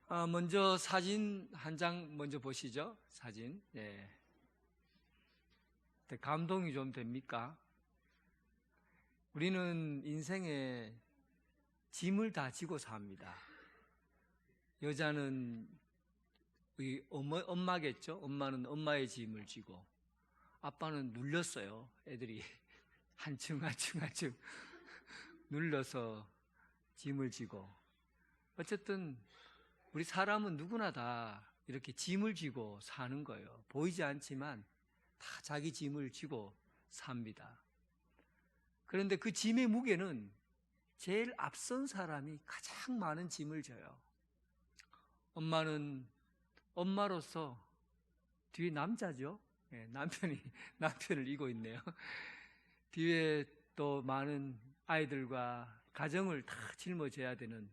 먼저 사진 한 장 먼저 보시죠. 사진. 예. 감동이 좀 됩니까? 우리는 인생에 짐을 다 지고 삽니다. 여자는 엄마겠죠? 엄마는 엄마의 짐을 지고, 아빠는 눌렸어요. 애들이 한층 눌려서 짐을 지고. 어쨌든 우리 사람은 누구나 다 이렇게 짐을 지고 사는 거예요. 보이지 않지만 다 자기 짐을 지고 삽니다. 그런데 그 짐의 무게는 제일 앞선 사람이 가장 많은 짐을 져요. 엄마는 엄마로서, 뒤에 남자죠. 네, 남편을 이고 있네요. 뒤에 또 많은 아이들과 가정을 다 짊어져야 되는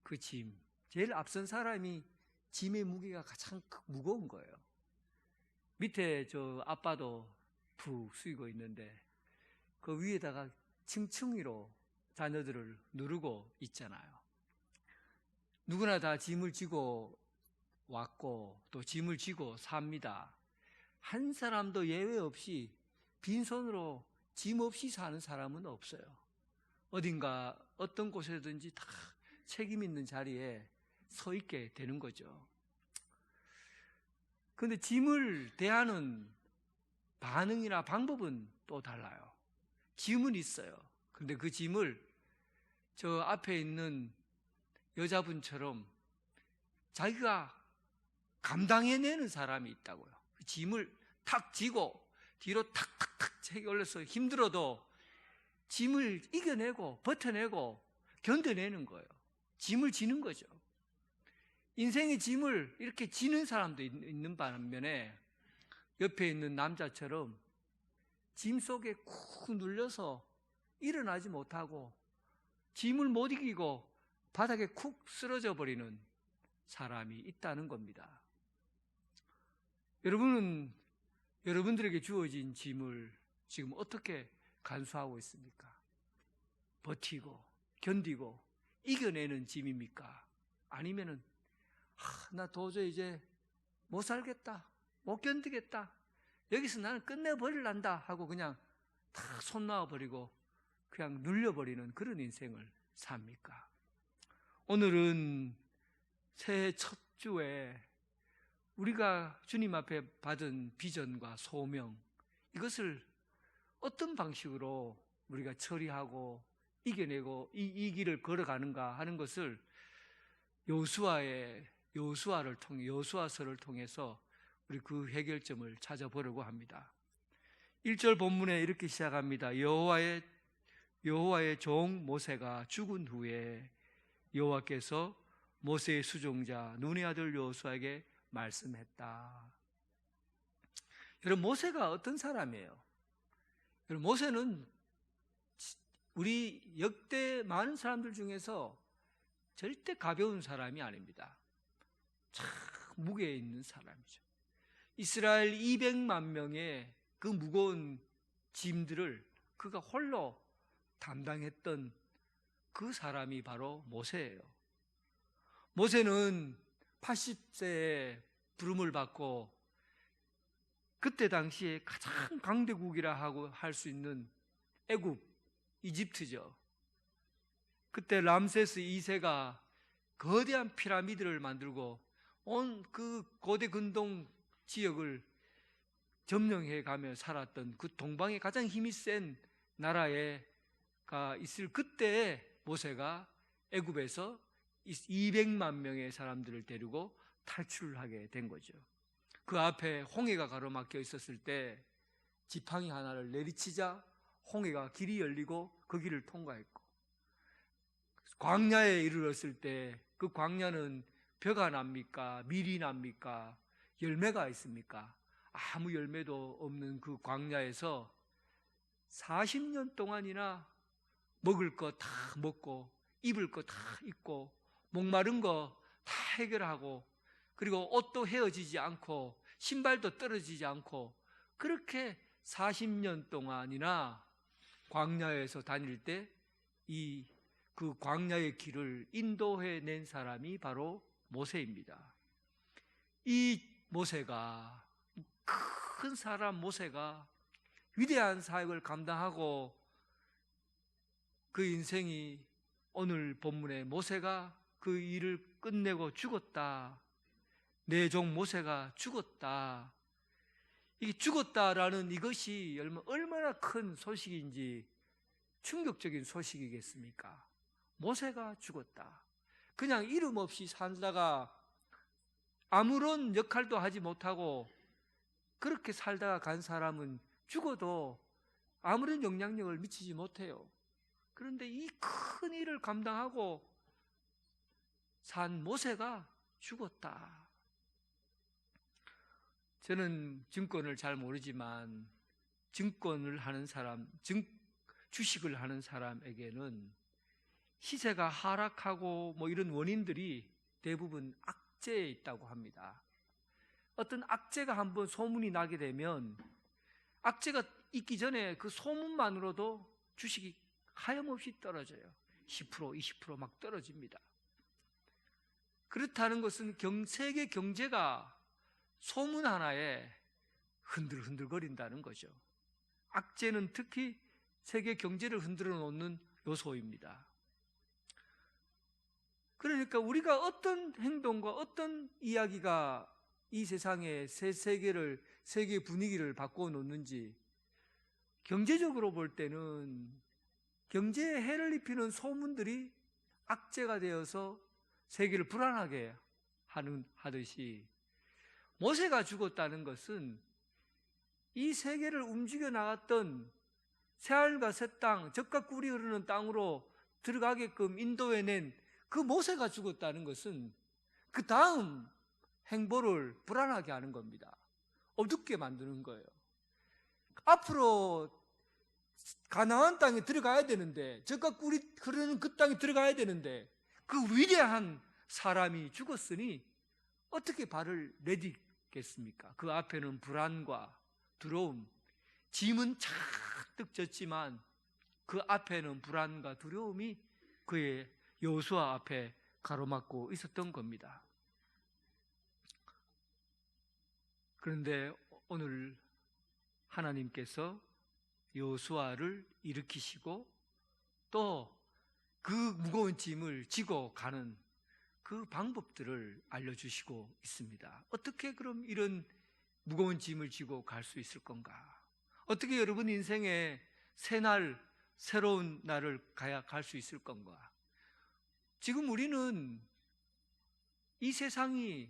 그 짐, 제일 앞선 사람이 짐의 무게가 가장 무거운 거예요. 밑에 저 아빠도 푹 숙이고 있는데 그 위에다가 층층이로 자녀들을 누르고 있잖아요. 누구나 다 짐을 지고 왔고 또 짐을 지고 삽니다. 한 사람도 예외 없이 빈손으로 짐 없이 사는 사람은 없어요. 어딘가 어떤 곳에든지 다 책임 있는 자리에 서 있게 되는 거죠. 그런데 짐을 대하는 반응이나 방법은 또 달라요. 짐은 있어요. 그런데 그 짐을 저 앞에 있는 여자분처럼 자기가 감당해내는 사람이 있다고요. 그 짐을 탁 지고 뒤로 탁탁탁 책이 올려서 힘들어도 짐을 이겨내고 버텨내고 견뎌내는 거예요. 짐을 지는 거죠. 인생의 짐을 이렇게 지는 사람도 있는 반면에 옆에 있는 남자처럼 짐 속에 쿡 눌려서 일어나지 못하고 짐을 못 이기고 바닥에 쿡 쓰러져 버리는 사람이 있다는 겁니다. 여러분은 여러분들에게 주어진 짐을 지금 어떻게 간수하고 있습니까? 버티고 견디고 이겨내는 짐입니까? 아니면은 나 도저히 이제 못 살겠다, 못 견디겠다, 여기서 나는 끝내버릴란다 하고 그냥 다 손 놔버리고 그냥 눌려버리는 그런 인생을 삽니까? 오늘은 새해 첫 주에 우리가 주님 앞에 받은 비전과 소명, 이것을 어떤 방식으로 우리가 처리하고 이겨내고 이 길을 걸어가는가 하는 것을 여호수아서를 통해서 우리 그 해결점을 찾아보려고 합니다. 1절 본문에 이렇게 시작합니다. 여호와의 종 모세가 죽은 후에 여호와께서 모세의 수종자 눈의 아들 여호수아에게 말씀했다. 여러분, 모세가 어떤 사람이에요? 여러분, 모세는 우리 역대 많은 사람들 중에서 절대 가벼운 사람이 아닙니다. 참 무게 있는 사람이죠. 이스라엘 200만 명의 그 무거운 짐들을 그가 홀로 담당했던 그 사람이 바로 모세예요. 모세는 80세에 부름을 받고 그때 당시에 가장 강대국이라 하고 할 수 있는 애굽, 이집트죠. 그때 람세스 2세가 거대한 피라미드를 만들고 온 그 고대 근동 지역을 점령해 가며 살았던 그 동방의 가장 힘이 센 나라가 있을 그때에 모세가 애굽에서 200만 명의 사람들을 데리고 탈출을 하게 된 거죠. 그 앞에 홍해가 가로막혀 있었을 때 지팡이 하나를 내리치자 홍해가 길이 열리고 그 길을 통과했고, 광야에 이르렀을 때 그 광야는 벼가 납니까? 밀이 납니까? 열매가 있습니까? 아무 열매도 없는 그 광야에서 40년 동안이나 먹을 거 다 먹고 입을 거 다 입고 목마른 거 다 해결하고, 그리고 옷도 헤어지지 않고 신발도 떨어지지 않고 그렇게 40년 동안이나 광야에서 다닐 때 그 광야의 길을 인도해 낸 사람이 바로 모세입니다. 이 모세가, 큰 사람 모세가 위대한 사역을 감당하고 그 인생이 오늘 본문에 모세가 그 일을 끝내고 죽었다. 내 종 모세가 죽었다. 이 죽었다라는 이것이 얼마나 큰 소식인지 충격적인 소식이겠습니까? 모세가 죽었다. 그냥 이름 없이 살다가 아무런 역할도 하지 못하고 그렇게 살다가 간 사람은 죽어도 아무런 영향력을 미치지 못해요. 그런데 이 큰 일을 감당하고 산 모세가 죽었다. 저는 증권을 잘 모르지만 증권을 하는 사람, 주식을 하는 사람에게는 시세가 하락하고 이런 원인들이 대부분 악재에 있다고 합니다. 어떤 악재가 한번 소문이 나게 되면 악재가 있기 전에 그 소문만으로도 주식이 하염없이 떨어져요. 10%, 20% 막 떨어집니다. 그렇다는 것은 세계 경제가 소문 하나에 흔들흔들거린다는 거죠. 악재는 특히 세계 경제를 흔들어 놓는 요소입니다. 그러니까 우리가 어떤 행동과 어떤 이야기가 이 세상의 세계 분위기를 바꿔 놓는지, 경제적으로 볼 때는 경제에 해를 입히는 소문들이 악재가 되어서 세계를 불안하게 하듯이, 모세가 죽었다는 것은 이 세계를 움직여 나갔던 새하늘과 새 땅, 젖과 꿀이 흐르는 땅으로 들어가게끔 인도해낸 그 모세가 죽었다는 것은 그 다음 행보를 불안하게 하는 겁니다. 어둡게 만드는 거예요. 앞으로 가나안 땅에 들어가야 되는데, 젖과 꿀이 흐르는 그 땅에 들어가야 되는데 그 위대한 사람이 죽었으니 어떻게 발을 내딛겠습니까? 그 앞에는 불안과 두려움, 짐은 잔뜩 졌지만 그 앞에는 불안과 두려움이 그의 여호수아 앞에 가로막고 있었던 겁니다. 그런데 오늘 하나님께서 여호수아를 일으키시고 또 그 무거운 짐을 지고 가는 그 방법들을 알려주시고 있습니다. 어떻게 그럼 이런 무거운 짐을 지고 갈 수 있을 건가? 어떻게 여러분 인생에 새로운 날을 갈 수 있을 건가? 지금 우리는 이 세상이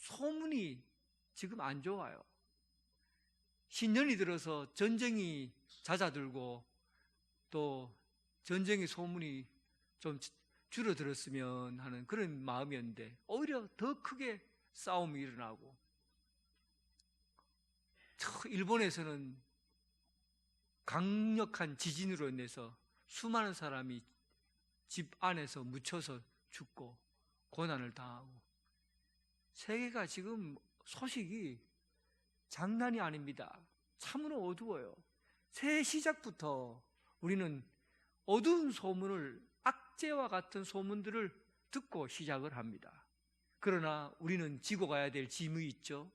소문이 지금 안 좋아요. 신년이 들어서 전쟁이 잦아들고 또 전쟁의 소문이 좀 줄어들었으면 하는 그런 마음이었는데 오히려 더 크게 싸움이 일어나고, 일본에서는 강력한 지진으로 인해서 수많은 사람이 집 안에서 묻혀서 죽고 고난을 당하고, 세계가 지금 소식이 장난이 아닙니다. 참으로 어두워요. 새해 시작부터 우리는 어두운 소문을, 악재와 같은 소문들을 듣고 시작을 합니다. 그러나 우리는 지고 가야 될 짐이 있죠.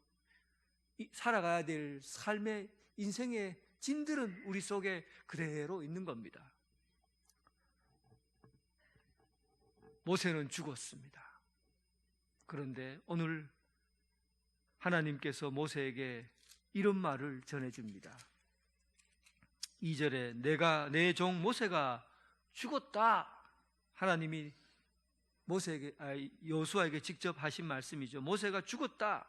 살아가야 될 삶의, 인생의 짐들은 우리 속에 그대로 있는 겁니다. 모세는 죽었습니다. 그런데 오늘 하나님께서 모세에게 이런 말을 전해줍니다. 2절에 내가 내 종 모세가 죽었다. 하나님이 여호수아에게 직접 하신 말씀이죠. 모세가 죽었다.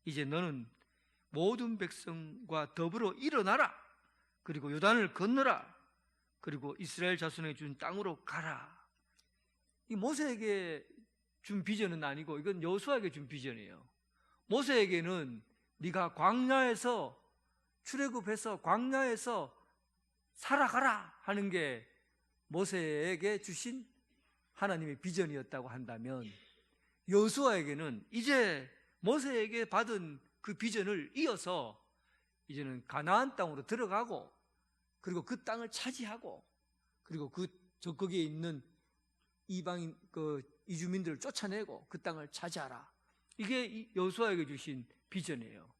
이제 너는 모든 백성과 더불어 일어나라. 그리고 요단을 건너라. 그리고 이스라엘 자손에게 준 땅으로 가라. 이 모세에게 준 비전은 아니고 이건 여호수아에게 준 비전이에요. 모세에게는 네가 광야에서 출애굽해서 광야에서 살아가라 하는 게 모세에게 주신 하나님의 비전이었다고 한다면, 여호수아에게는 이제 모세에게 받은 그 비전을 이어서 이제는 가나안 땅으로 들어가고, 그리고 그 땅을 차지하고, 그리고 거기에 있는 이방인 이주민들을 쫓아내고 그 땅을 차지하라. 이게 여호수아에게 주신 비전이에요.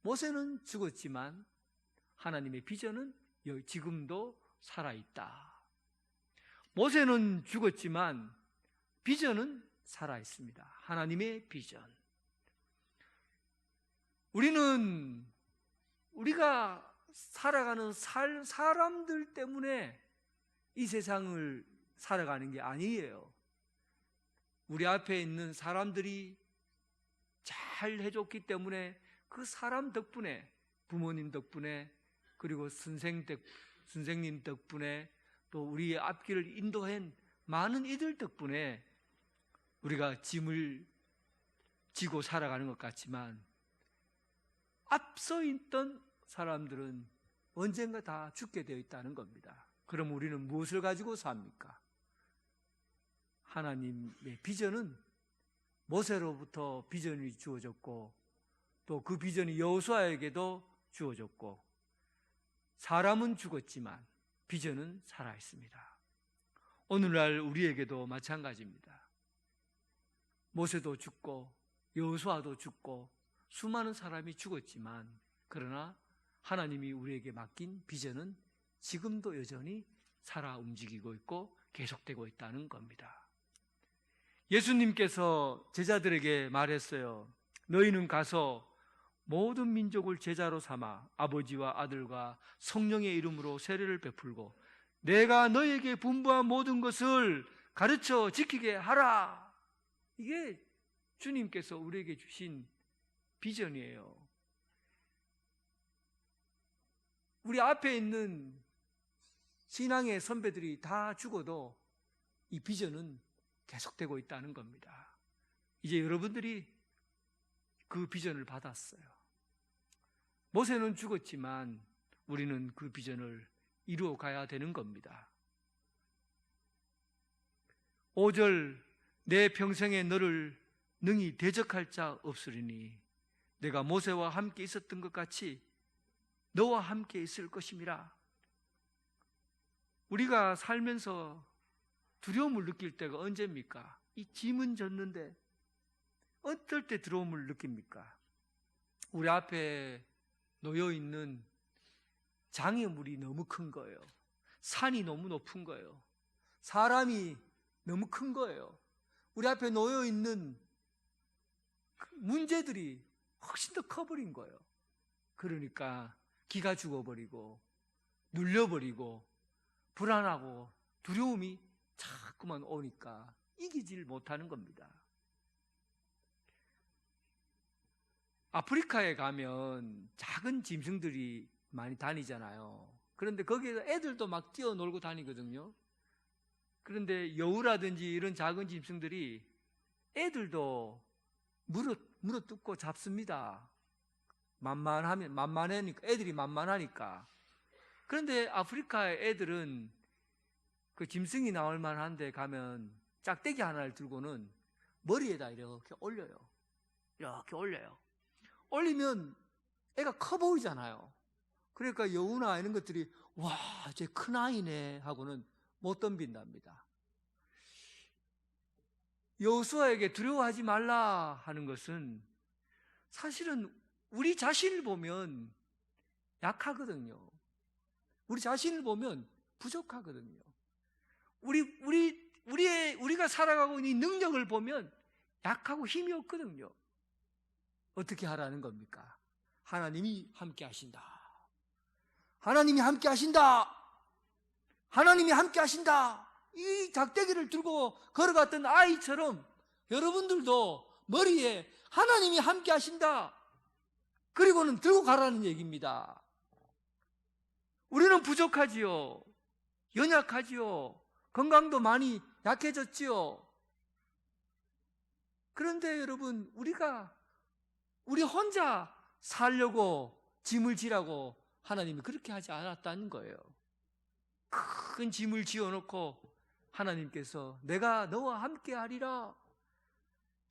모세는 죽었지만 하나님의 비전은 지금도 살아있다. 모세는 죽었지만 비전은 살아있습니다. 하나님의 비전. 우리가 살아가는 사람들 때문에 이 세상을 살아가는 게 아니에요. 우리 앞에 있는 사람들이 잘 해줬기 때문에 그 사람 덕분에, 부모님 덕분에, 그리고 선생님 덕분에, 또 우리의 앞길을 인도한 많은 이들 덕분에 우리가 짐을 지고 살아가는 것 같지만 앞서 있던 사람들은 언젠가 다 죽게 되어 있다는 겁니다. 그럼 우리는 무엇을 가지고 삽니까? 하나님의 비전은 모세로부터 비전이 주어졌고 또 그 비전이 여호수아에게도 주어졌고 사람은 죽었지만 비전은 살아있습니다. 오늘날 우리에게도 마찬가지입니다. 모세도 죽고 여호수아도 죽고 수많은 사람이 죽었지만 그러나 하나님이 우리에게 맡긴 비전은 지금도 여전히 살아 움직이고 있고 계속되고 있다는 겁니다. 예수님께서 제자들에게 말했어요. 너희는 가서 모든 민족을 제자로 삼아 아버지와 아들과 성령의 이름으로 세례를 베풀고 내가 너희에게 분부한 모든 것을 가르쳐 지키게 하라. 이게 주님께서 우리에게 주신 비전이에요. 우리 앞에 있는 신앙의 선배들이 다 죽어도 이 비전은 계속되고 있다는 겁니다. 이제 여러분들이 그 비전을 받았어요. 모세는 죽었지만 우리는 그 비전을 이루어 가야 되는 겁니다. 5절 내 평생에 너를 능히 대적할 자 없으리니 내가 모세와 함께 있었던 것 같이 너와 함께 있을 것임이라. 우리가 살면서 두려움을 느낄 때가 언제입니까? 이 짐은 졌는데 어떨 때 두려움을 느낍니까? 우리 앞에 놓여있는 장애물이 너무 큰 거예요. 산이 너무 높은 거예요. 사람이 너무 큰 거예요. 우리 앞에 놓여있는 문제들이 훨씬 더 커버린 거예요. 그러니까 기가 죽어버리고 눌려버리고 불안하고 두려움이 자꾸만 오니까 이기질 못하는 겁니다. 아프리카에 가면 작은 짐승들이 많이 다니잖아요. 그런데 거기에서 애들도 막 뛰어놀고 다니거든요. 그런데 여우라든지 이런 작은 짐승들이 애들도 물어뜯고 잡습니다. 만만하니까, 애들이 만만하니까. 그런데 아프리카의 애들은 그 짐승이 나올 만한데 가면 짝대기 하나를 들고는 머리에다 이렇게 올려요. 이렇게 올려요. 올리면 애가 커 보이잖아요. 그러니까 여우나 이런 것들이 와, 쟤 큰 아이네 하고는 못 덤빈답니다. 여호수아에게 두려워하지 말라 하는 것은 사실은 우리 자신을 보면 약하거든요. 우리 자신을 보면 부족하거든요. 우리가 살아가고 있는 능력을 보면 약하고 힘이 없거든요. 어떻게 하라는 겁니까? 하나님이 함께 하신다. 하나님이 함께 하신다. 하나님이 함께 하신다. 이 작대기를 들고 걸어갔던 아이처럼 여러분들도 머리에 하나님이 함께 하신다. 그리고는 들고 가라는 얘기입니다. 우리는 부족하지요. 연약하지요. 건강도 많이 약해졌지요. 그런데 여러분, 우리 혼자 살려고 짐을 지라고 하나님이 그렇게 하지 않았다는 거예요. 큰 짐을 지어놓고 하나님께서 내가 너와 함께 하리라.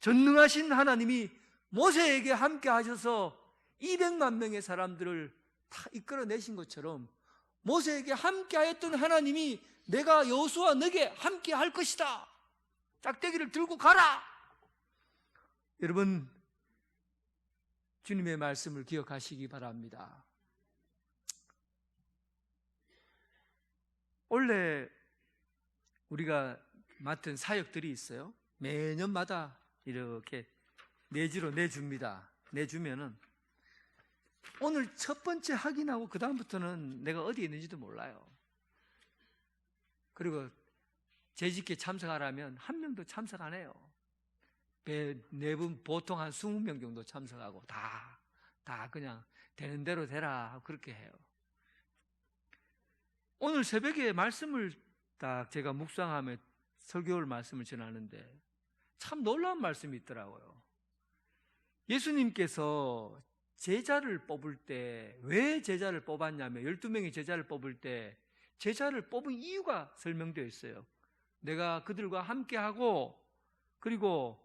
전능하신 하나님이 모세에게 함께 하셔서 200만 명의 사람들을 다 이끌어내신 것처럼 모세에게 함께 하였던 하나님이 내가 여호수아 너에게 함께 할 것이다. 짝대기를 들고 가라. 여러분, 주님의 말씀을 기억하시기 바랍니다. 원래 우리가 맡은 사역들이 있어요. 매년마다 이렇게 내지로 내줍니다. 내주면은 오늘 첫 번째 확인하고 그 다음부터는 내가 어디에 있는지도 몰라요. 그리고 재직에 참석하라면 한 명도 참석 안 해요. 매분 보통 한 20명 정도 참석하고 다 그냥 되는 대로 되라 그렇게 해요. 오늘 새벽에 말씀을 딱 제가 묵상하며 설교를 말씀을 전하는데 참 놀라운 말씀이 있더라고요. 예수님께서 제자를 뽑을 때 왜 제자를 뽑았냐면 12명의 제자를 뽑을 때 제자를 뽑은 이유가 설명되어 있어요. 내가 그들과 함께하고 그리고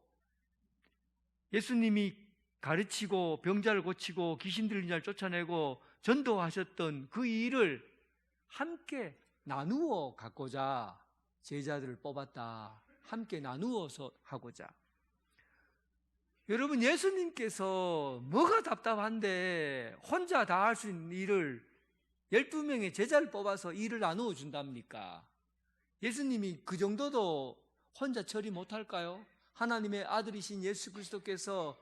예수님이 가르치고 병자를 고치고 귀신 들린 자를 쫓아내고 전도하셨던 그 일을 함께 나누어 갖고자 제자들을 뽑았다. 함께 나누어서 하고자. 여러분, 예수님께서 뭐가 답답한데 혼자 다 할 수 있는 일을 12명의 제자를 뽑아서 일을 나누어 준답니까? 예수님이 그 정도도 혼자 처리 못할까요? 하나님의 아들이신 예수 그리스도께서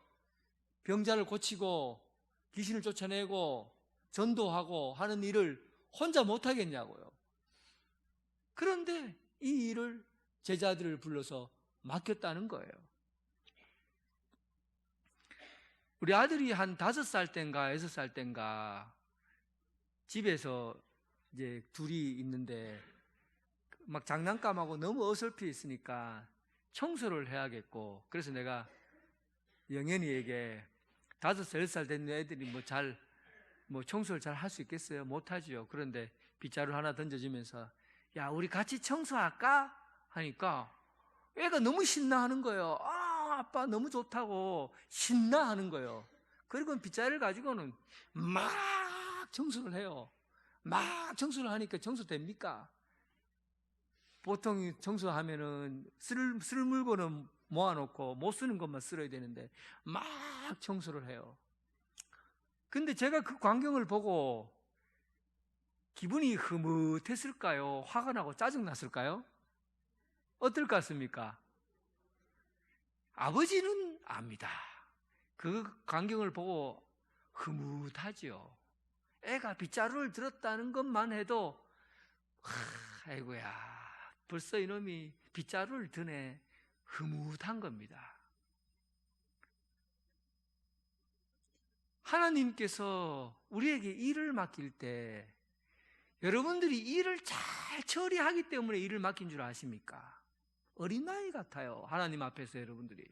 병자를 고치고 귀신을 쫓아내고 전도하고 하는 일을 혼자 못하겠냐고요. 그런데 이 일을 제자들을 불러서 맡겼다는 거예요. 우리 아들이 한 5살 땐가 6살 땐가 집에서 이제 둘이 있는데 막 장난감하고 너무 어설피 있으니까 청소를 해야겠고, 그래서 내가 영현이에게 5살, 6살 된 애들이 청소를 잘 할 수 있겠어요? 못하지요. 그런데 빗자루 하나 던져주면서 야, 우리 같이 청소할까? 하니까 애가 너무 신나하는 거예요. 아빠 너무 좋다고 신나하는 거예요. 그리고 빗자루를 가지고는 막 청소를 해요. 막 청소를 하니까 청소됩니까? 보통 청소하면은 쓸 물건은 모아놓고 못 쓰는 것만 쓸어야 되는데 막 청소를 해요. 근데 제가 그 광경을 보고 기분이 흐뭇했을까요? 화가 나고 짜증났을까요? 어떨 것 같습니까? 아버지는 압니다. 그 광경을 보고 흐뭇하지요. 애가 빗자루를 들었다는 것만 해도 아이고야, 벌써 이놈이 빗자루를 드네, 흐뭇한 겁니다. 하나님께서 우리에게 일을 맡길 때 여러분들이 일을 잘 처리하기 때문에 일을 맡긴 줄 아십니까? 어린아이 같아요. 하나님 앞에서 여러분들이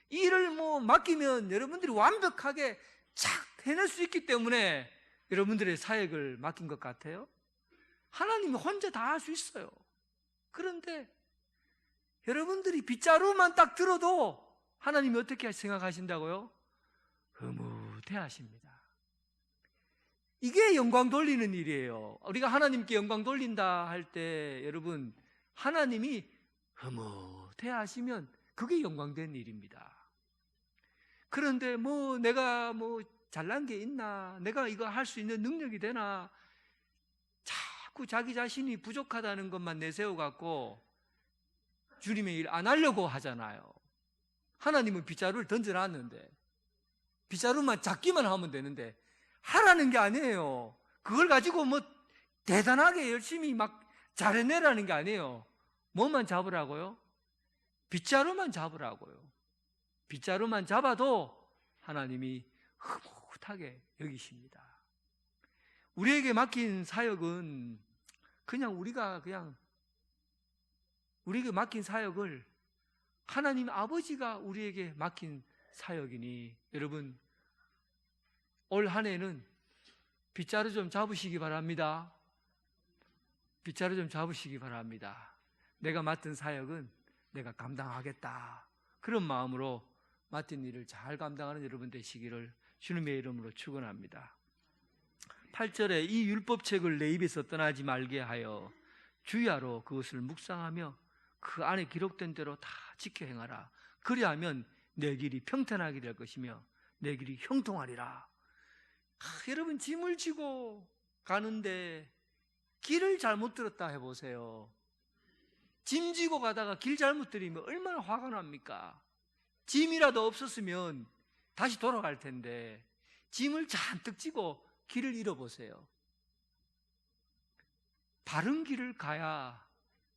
일을 맡기면 여러분들이 완벽하게 착 해낼 수 있기 때문에 여러분들의 사역을 맡긴 것 같아요. 하나님이 혼자 다 할 수 있어요. 그런데 여러분들이 빗자루만 딱 들어도 하나님이 어떻게 생각하신다고요? 흐뭇해 하십니다. 이게 영광 돌리는 일이에요. 우리가 하나님께 영광 돌린다 할 때 여러분, 하나님이 흐뭇해 하시면 그게 영광된 일입니다. 그런데 내가 잘난 게 있나, 내가 이거 할 수 있는 능력이 되나, 자꾸 자기 자신이 부족하다는 것만 내세워 갖고 주님의 일 안 하려고 하잖아요. 하나님은 빗자루를 던져놨는데 빗자루만 잡기만 하면 되는데 하라는 게 아니에요. 그걸 가지고 대단하게 열심히 막 잘해내라는 게 아니에요. 뭐만 잡으라고요? 빗자루만 잡으라고요. 빗자루만 잡아도 하나님이 흐뭇하게 여기십니다. 우리에게 맡긴 사역은 우리에게 맡긴 사역을 하나님 아버지가 우리에게 맡긴 사역이니 여러분, 올 한 해는 빗자루 좀 잡으시기 바랍니다. 빗자루 좀 잡으시기 바랍니다. 내가 맡은 사역은 내가 감당하겠다. 그런 마음으로 맡은 일을 잘 감당하는 여러분 되시기를 주님의 이름으로 축원합니다. 8절에 이 율법책을 내 입에서 떠나지 말게 하여 주야로 그것을 묵상하며 그 안에 기록된 대로 다 지켜 행하라. 그리하면 내 길이 평탄하게 될 것이며 내 길이 형통하리라. 여러분, 짐을 지고 가는데 길을 잘못 들었다 해보세요. 짐 지고 가다가 길 잘못 들이면 얼마나 화가 납니까? 짐이라도 없었으면 다시 돌아갈 텐데 짐을 잔뜩 지고 길을 잃어보세요. 바른 길을 가야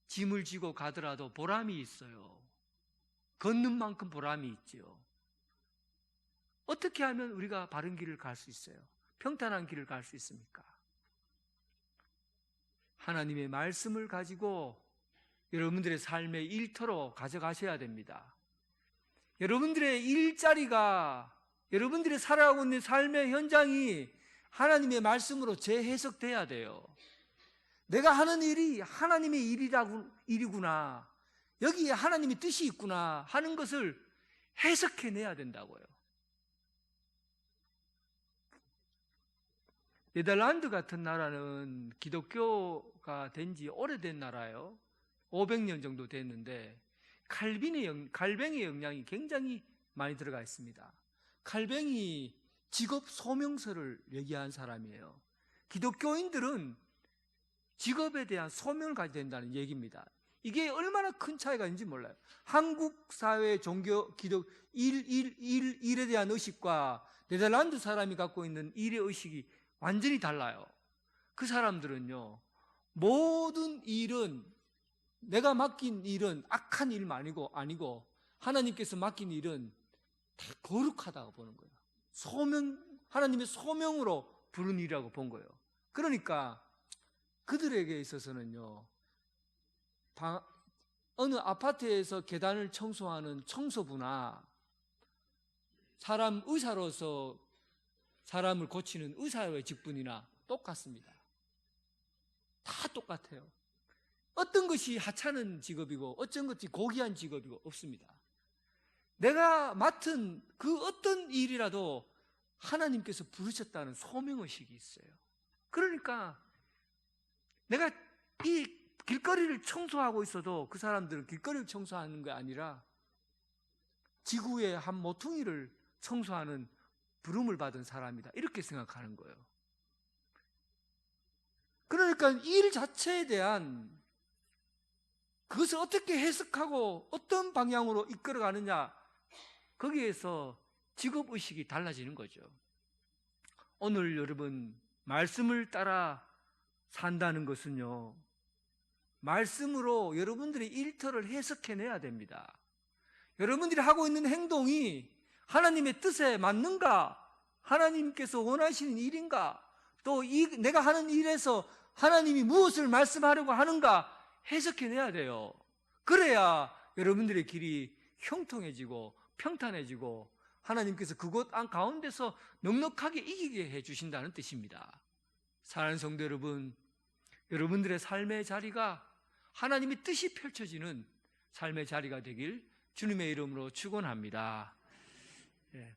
짐을 지고 가더라도 보람이 있어요. 걷는 만큼 보람이 있지요. 어떻게 하면 우리가 바른 길을 갈 수 있어요? 평탄한 길을 갈 수 있습니까? 하나님의 말씀을 가지고 여러분들의 삶의 일터로 가져가셔야 됩니다. 여러분들의 일자리가, 여러분들이 살아가고 있는 삶의 현장이 하나님의 말씀으로 재해석돼야 돼요. 내가 하는 일이 하나님의 일이구나, 여기에 하나님의 뜻이 있구나 하는 것을 해석해내야 된다고요. 네덜란드 같은 나라는 기독교가 된 지 오래된 나라예요. 500년 정도 됐는데 칼뱅의 영향이 굉장히 많이 들어가 있습니다. 칼뱅이 직업 소명서를 얘기한 사람이에요. 기독교인들은 직업에 대한 소명을 가져야 된다는 얘기입니다. 이게 얼마나 큰 차이가 있는지 몰라요. 한국 사회의 종교, 기독, 일에 대한 의식과 네덜란드 사람이 갖고 있는 일의 의식이 완전히 달라요. 그 사람들은요, 모든 일은, 내가 맡긴 일은 악한 일 아니고 하나님께서 맡긴 일은 다 거룩하다고 보는 거예요. 하나님의 소명으로 부른 일이라고 본 거예요. 그러니까 그들에게 있어서는요, 어느 아파트에서 계단을 청소하는 청소부나 의사로서 사람을 고치는 의사의 직분이나 똑같습니다. 다 똑같아요. 어떤 것이 하찮은 직업이고 어떤 것이 고귀한 직업이고 없습니다. 내가 맡은 그 어떤 일이라도 하나님께서 부르셨다는 소명의식이 있어요. 그러니까 내가 이 길거리를 청소하고 있어도 그 사람들은 길거리를 청소하는 게 아니라 지구의 한 모퉁이를 청소하는 부름을 받은 사람이다, 이렇게 생각하는 거예요. 그러니까 일 자체에 대한 그것을 어떻게 해석하고 어떤 방향으로 이끌어가느냐, 거기에서 직업의식이 달라지는 거죠. 오늘 여러분, 말씀을 따라 산다는 것은요, 말씀으로 여러분들의 일터를 해석해내야 됩니다. 여러분들이 하고 있는 행동이 하나님의 뜻에 맞는가? 하나님께서 원하시는 일인가? 또 내가 하는 일에서 하나님이 무엇을 말씀하려고 하는가? 해석해내야 돼요. 그래야 여러분들의 길이 형통해지고 평탄해지고 하나님께서 그곳 가운데서 넉넉하게 이기게 해주신다는 뜻입니다. 사랑하는 성도 여러분, 여러분들의 삶의 자리가 하나님의 뜻이 펼쳐지는 삶의 자리가 되길 주님의 이름으로 축원합니다. 예.